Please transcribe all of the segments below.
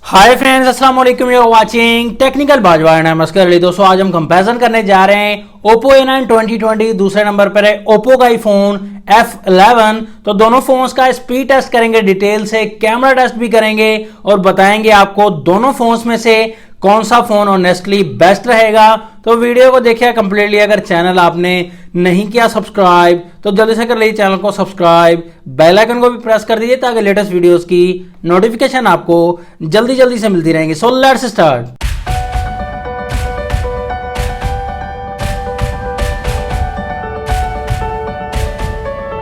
हाय friends, अस्सलाम वालेकुम। You are watching technical Bajwar. नमस्कार अली दोस्तों, आज हम कंपैरिजन करने जा रहे हैं Oppo A9 2020। दूसरे नंबर पर है Oppo का ही फोन F11। तो दोनों फोन्स का स्पीड टेस्ट करेंगे डिटेल से, कैमरा टेस्ट भी करेंगे और बताएंगे आपको दोनों फोन्स में से कौन सा फोन ऑनेस्टली बेस्ट रहेगा। तो वीडियो को देखिए कंप्लीटली। अगर चैनल आपने नहीं किया सब्सक्राइब तो जल्दी से कर लीजिए चैनल को सब्सक्राइब, बेल आइकन को भी प्रेस कर दीजिए ताकि लेटेस्ट वीडियोस की नोटिफिकेशन आपको जल्दी जल्दी से मिलती रहेंगी। So let's start.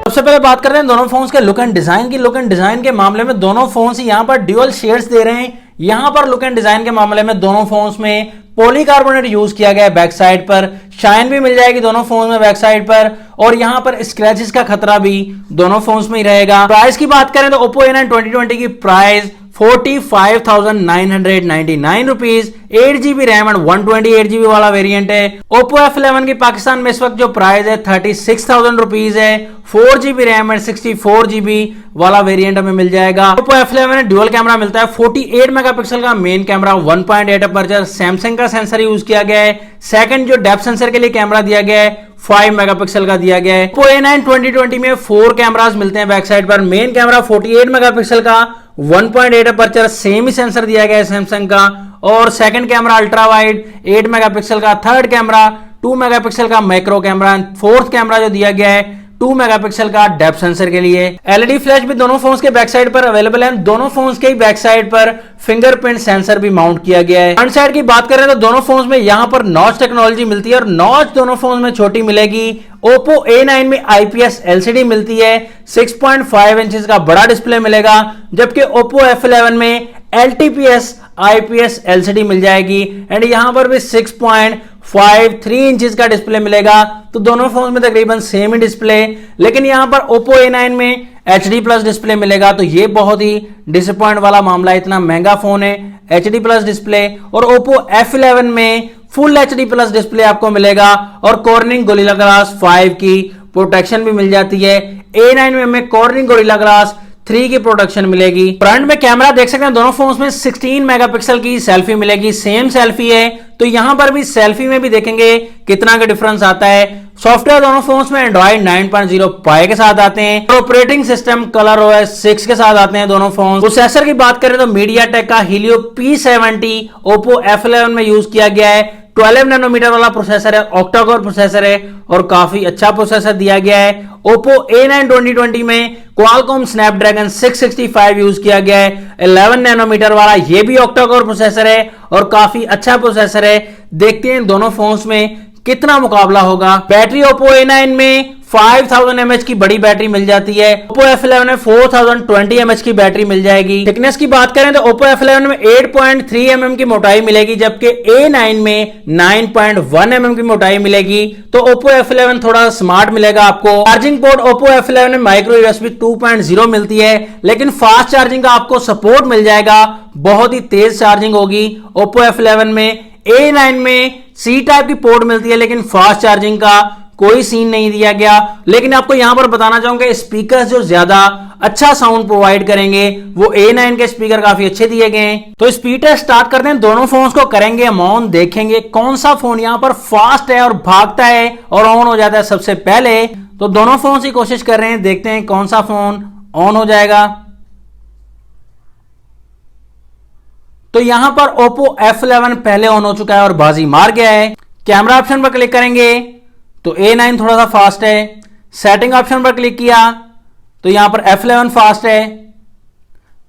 सबसे पहले बात करते हैं दोनों फोन्स के लुक एंड डिजाइन की। लुक एंड डिजाइन के मामले में दोनों फोन्स यहां पर ड्यूअल शेड्स दे रहे हैं। यहां पर लुक एंड डिजाइन के मामले में दोनों फोन्स में पॉलीकार्बोनेट यूज किया गया है। बैक साइड पर शाइन भी मिल जाएगी दोनों फोन में बैक साइड पर, और यहां पर स्क्रैचेस का खतरा भी दोनों फोन्स में ही रहेगा। प्राइस की बात करें तो Oppo A9 2020 की price 45,999 rupees. 8GB RAM and 128GB वाला वेरिएंट है। Oppo F11 की पाकिस्तान में इस वक्त जो प्राइस है 36,000 रुपीज है। 4GB रैम एंड 64GB वाला वेरिएंट हमें मिल जाएगा। Oppo F11 में ड्यूअल कैमरा मिलता है। 48 मेगापिक्सल का मेन कैमरा, 1.8 अपर्चर, सैमसंग का सेंसर यूज किया गया है। सेकंड जो डेप्थ सेंसर के लिए कैमरा दिया गया है 5 मेगापिक्सल का दिया गया है। Oppo A9 2020 में 4 कैमरास मिलते हैं बैक साइड पर। मेन कैमरा 48 मेगापिक्सल का, 1.8 अपर्चर, सेम ही सेंसर दिया गया है सैमसंग का। और second camera ultra wide 8 megapixel का। थर्ड कैमरा 2 मेगापिक्सल का मैक्रो कैमरा। फोर्थ कैमरा जो दिया गया है 2 मेगापिक्सल का डेप्थ सेंसर के लिए। एलईडी फ्लैश भी दोनों फोन्स के बैक साइड पर अवेलेबल है। दोनों फोन्स के बैक साइड पर फिंगरप्रिंट सेंसर भी माउंट किया गया है। फ्रंट साइड की बात करें तो दोनों फोन्स में यहां पर नॉच टेक्नोलॉजी मिलती है और नॉच दोनों फोन्स में छोटी मिलेगी। Oppo A9 में IPS LCD मिलती है। 6.5 इंचेस का बड़ा डिस्प्ले मिलेगा, जबकि Oppo F11 में LTPS IPS LCD मिल जाएगी एंड यहां पर भी 6.53 इंचेस का डिस्प्ले मिलेगा। तो दोनों फोन में तकरीबन सेम ही डिस्प्ले, लेकिन यहां पर Oppo A9 में HD प्लस डिस्प्ले मिलेगा। तो ये बहुत ही डिसअपॉइंट वाला मामला है, इतना महंगा फोन है, HD प्लस डिस्प्ले। और Oppo F11 में फुल HD प्लस डिस्प्ले आपको मिलेगा और कॉर्निंग गोरिल्ला ग्लास 5 की प्रोटेक्शन भी मिल जाती है। A9 में हमें कॉर्निंग गोरिल्ला ग्लास 3 की प्रोटेक्शन मिलेगी। फ्रंट में कैमरा देख सकते हैं दोनों फोन्स में 16 मेगापिक्सल की सेल्फी मिलेगी। सेम सेल्फी है, तो यहां पर भी सेल्फी में भी देखेंगे कितना का डिफरेंस आता है। सॉफ्टवेयर दोनों फोन्स में एंड्रॉइड 9.0 पाई के साथ आते हैं और ऑपरेटिंग सिस्टम ColorOS 6 के साथ आते हैं दोनों फोन। प्रोसेसर की बात करें तो MediaTek का Helio P70 Oppo F11 में यूज किया गया है। 12 नैनोमीटर वाला प्रोसेसर है, ऑक्टा-कोर प्रोसेसर है और काफी अच्छा प्रोसेसर दिया गया है। Oppo A9 2020 में Qualcomm Snapdragon 665 यूज किया गया है। 11 नैनोमीटर वाला ये भी ऑक्टा-कोर प्रोसेसर है और काफी अच्छा प्रोसेसर है। देखते हैं दोनों फोन्स में कितना मुकाबला होगा। बैटरी Oppo A9 में 5000 mAh की बड़ी बैटरी मिल जाती है। Oppo F11 में 4020 mAh की बैटरी मिल जाएगी। थिकनेस की बात करें तो Oppo F11 में 8.3 mm की मोटाई मिलेगी, जबकि A9 में 9.1 mm की मोटाई मिलेगी। तो Oppo F11 थोड़ा स्मार्ट मिलेगा आपको। चार्जिंग पोर्ट Oppo F11 में माइक्रो USB 2.0 मिलती है, लेकिन फास्ट चार्जिंग का आपको सपोर्ट मिल जाएगा। बहुत ही तेज चार्जिंग होगी Oppo F11 में। A9 में C टाइप की पोर्ट मिलती है, लेकिन फास्ट चार्जिंग का कोई सीन नहीं दिया गया। लेकिन आपको यहां पर बताना चाहूंगा स्पीकर्स जो ज्यादा अच्छा साउंड प्रोवाइड करेंगे वो A9 के स्पीकर काफी अच्छे दिए गए हैं। तो स्पीड टेस्ट स्टार्ट करते हैं। दोनों फोन्स को करेंगे ऑन, देखेंगे कौन सा फोन यहां पर फास्ट है और भागता है और ऑन हो जाता है सबसे पहले। तो दोनों फोन की कोशिश कर रहे हैं, देखते हैं कौन सा फोन ऑन हो जाएगा। तो यहां पर Oppo F11 पहले ऑन हो चुका है और बाजी मार गया है। कैमरा ऑप्शन पर क्लिक करेंगे तो A9 थोड़ा सा फास्ट है। सेटिंग ऑप्शन पर क्लिक किया तो यहां पर F11 फास्ट है।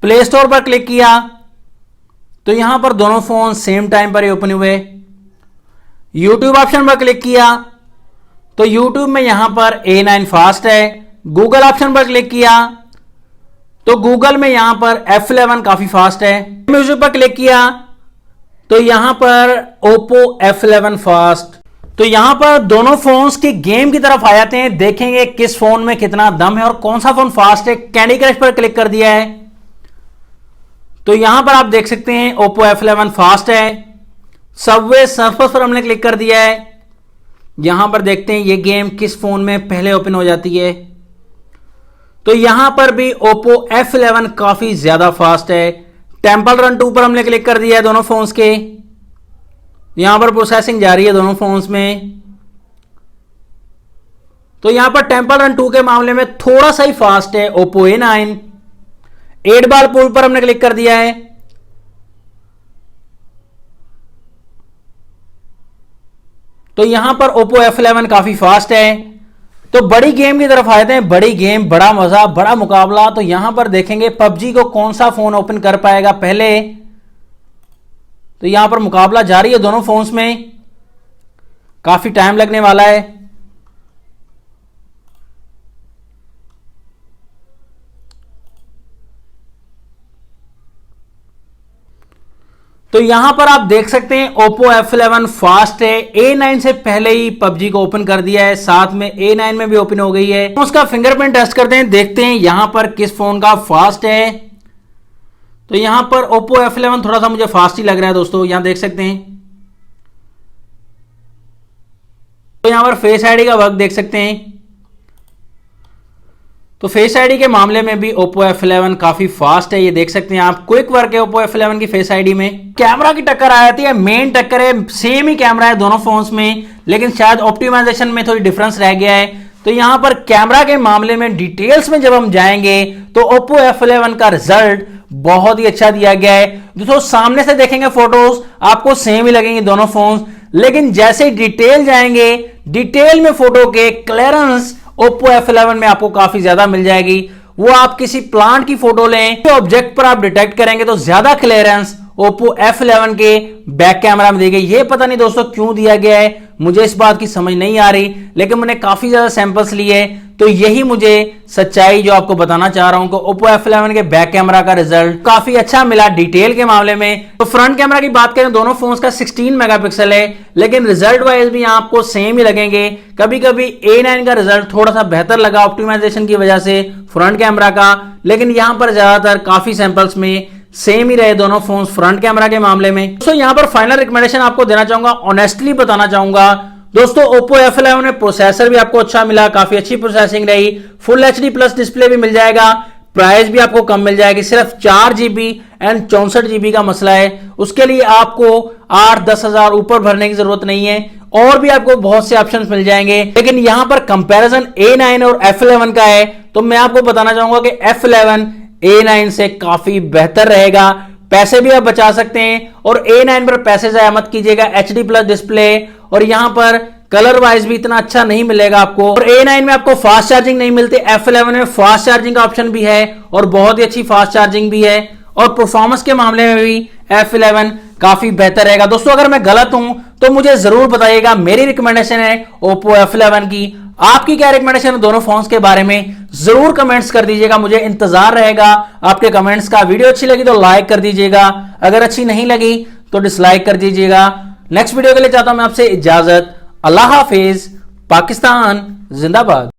प्ले स्टोर पर क्लिक किया तो यहां पर दोनों फोन सेम टाइम पर ही ओपन हुए। YouTube ऑप्शन पर क्लिक किया तो YouTube में यहां पर A9 फास्ट है। गूगल ऑप्शन पर क्लिक किया तो गूगल में यहां पर F11 काफी फास्ट है। म्यूजिक पर क्लिक किया तो यहां पर Oppo F11 फास्ट। तो यहां पर दोनों फोन्स की गेम की तरफ आ जाते हैं, देखेंगे किस फोन में कितना दम है और कौन सा फोन फास्ट है। कैंडी क्रश पर क्लिक कर दिया है तो यहां पर आप देख सकते हैं Oppo F11 फास्ट है। सबवे सर्फर्स पर हमने क्लिक कर दिया है। यहां पर देखते हैं ये गेम किस फोन में पहले ओपन हो जाती है। तो यहां पर भी Oppo F11 काफी ज्यादा फास्ट है। टेम्पल रन 2 पर हमने क्लिक कर दिया है दोनों फोन्स के। यहां पर प्रोसेसिंग जारी है दोनों फोन्स में। तो यहां पर टेम्पल रन 2 के मामले में थोड़ा सा ही फास्ट है ओप्पो A9। 8 बार पुल पर हमने क्लिक कर दिया है। तो यहां पर ओप्पो F11 काफी फास्ट है। तो बड़ी गेम की तरफ आते हैं, बड़ी गेम, बड़ा मजा, बड़ा मुकाबला। तो यहां पर देखेंगे पबजी को कौन सा फोन ओपन कर पाएगा पहले। तो यहां पर मुकाबला जारी है दोनों फोन्स में, काफी टाइम लगने वाला है। तो यहां पर आप देख सकते हैं Oppo F11 फास्ट है। A9 से पहले ही पबजी को ओपन कर दिया है, साथ में A9 में भी ओपन हो गई है। उसका फिंगरप्रिंट टेस्ट करते हैं, देखते हैं यहां पर किस फोन का फास्ट है। तो यहां पर Oppo F11 थोड़ा सा मुझे फास्ट ही लग रहा है दोस्तों, यहां देख सकते हैं। तो यहां पर फेस आईडी का वर्क देख सकते हैं। तो फेस आईडी के मामले में भी Oppo F11 काफी फास्ट है, ये देख सकते हैं आप। क्विक वर्क है Oppo F11 की फेस आईडी में। कैमरा की टक्कर आ जाती है, मेन टक्कर है, सेम ही कैमरा है दोनों फोन्स में, लेकिन शायद ऑप्टिमाइजेशन में थोड़ी डिफरेंस रह गया है। तो यहां पर कैमरा के मामले में डिटेल्स में जब हम जाएंगे तो Oppo F11 का रिजल्ट बहुत ही अच्छा दिया गया है। दोस्तों सामने से देखेंगे फोटोज आपको सेम ही लगेंगे दोनों फोन्स, लेकिन जैसे डिटेल जाएंगे, डिटेल में फोटो के क्लियरेंस Oppo F11 में आपको काफी ज्यादा मिल जाएगी। वो आप किसी प्लांट की फोटो लें तो ऑब्जेक्ट पर आप डिटेक्ट करेंगे तो ज्यादा क्लियरेंस Oppo F11 के बैक कैमरा में दी गई। ये पता नहीं दोस्तों क्यों दिया गया है, मुझे इस बात की समझ नहीं आ रही, लेकिन मैंने काफी ज्यादा सैंपल्स लिए तो यही मुझे सच्चाई जो आपको बताना चाह रहा हूं कि Oppo F11 के बैक कैमरा का रिजल्ट काफी अच्छा मिला डिटेल के मामले में। तो फ्रंट कैमरा की बात करें दोनों फोन्स का 16 मेगापिक्सल है, लेकिन रिजल्ट वाइज भी आपको सेम ही लगेंगे। कभी कभी A9 का रिजल्ट थोड़ा सा बेहतर लगा ऑप्टिमाइजेशन की वजह से फ्रंट कैमरा का, लेकिन यहां पर ज्यादातर काफी सैंपल्स में सेम ही रहे दोनों फोन फ्रंट कैमरा के मामले में। दोस्तों यहां पर फाइनल रिकमेंडेशन आपको देना चाहूंगा, ऑनेस्टली बताना चाहूंगा दोस्तों, Oppo F11 में प्रोसेसर भी आपको अच्छा मिला, काफी अच्छी प्रोसेसिंग रही, फुल HD प्लस डिस्प्ले भी मिल जाएगा, प्राइस भी आपको कम मिल जाएगी, सिर्फ 4GB एंड 64GB का मसला है। उसके लिए आपको 8-10 हजार ऊपर भरने की जरूरत नहीं है, और भी आपको बहुत से ऑप्शंस मिल जाएंगे। लेकिन यहां पर कंपैरिजन A9 और F11 का है, तो मैं आपको बताना चाहूंगा कि F11 A9 से काफी बेहतर रहेगा, पैसे भी आप बचा सकते हैं। और A9 पर पैसे जाया मत कीजिएगा, HD प्लस डिस्प्ले, और यहां पर कलर वाइज भी इतना अच्छा नहीं मिलेगा आपको। और A9 में आपको फास्ट चार्जिंग नहीं मिलती, F11 में फास्ट चार्जिंग का ऑप्शन भी है और बहुत ही अच्छी फास्ट चार्जिंग भी है, और परफॉर्मेंस के मामले में भी F11 काफी बेहतर रहेगा। दोस्तों अगर मैं गलत हूं तो मुझे जरूर बताइएगा, मेरी रिकमेंडेशन है Oppo F11 की। आपकी क्या रिकमेंडेशन है दोनों फोन्स के बारे में, जरूर कमेंट्स कर दीजिएगा, मुझे इंतजार रहेगा आपके कमेंट्स का। वीडियो अच्छी लगी तो लाइक कर दीजिएगा, अगर अच्छी नहीं लगी तो डिसलाइक कर दीजिएगा। नेक्स्ट वीडियो के लिए चाहता हूं मैं आपसे इजाजत। अल्लाह हाफिज, पाकिस्तान जिंदाबाद।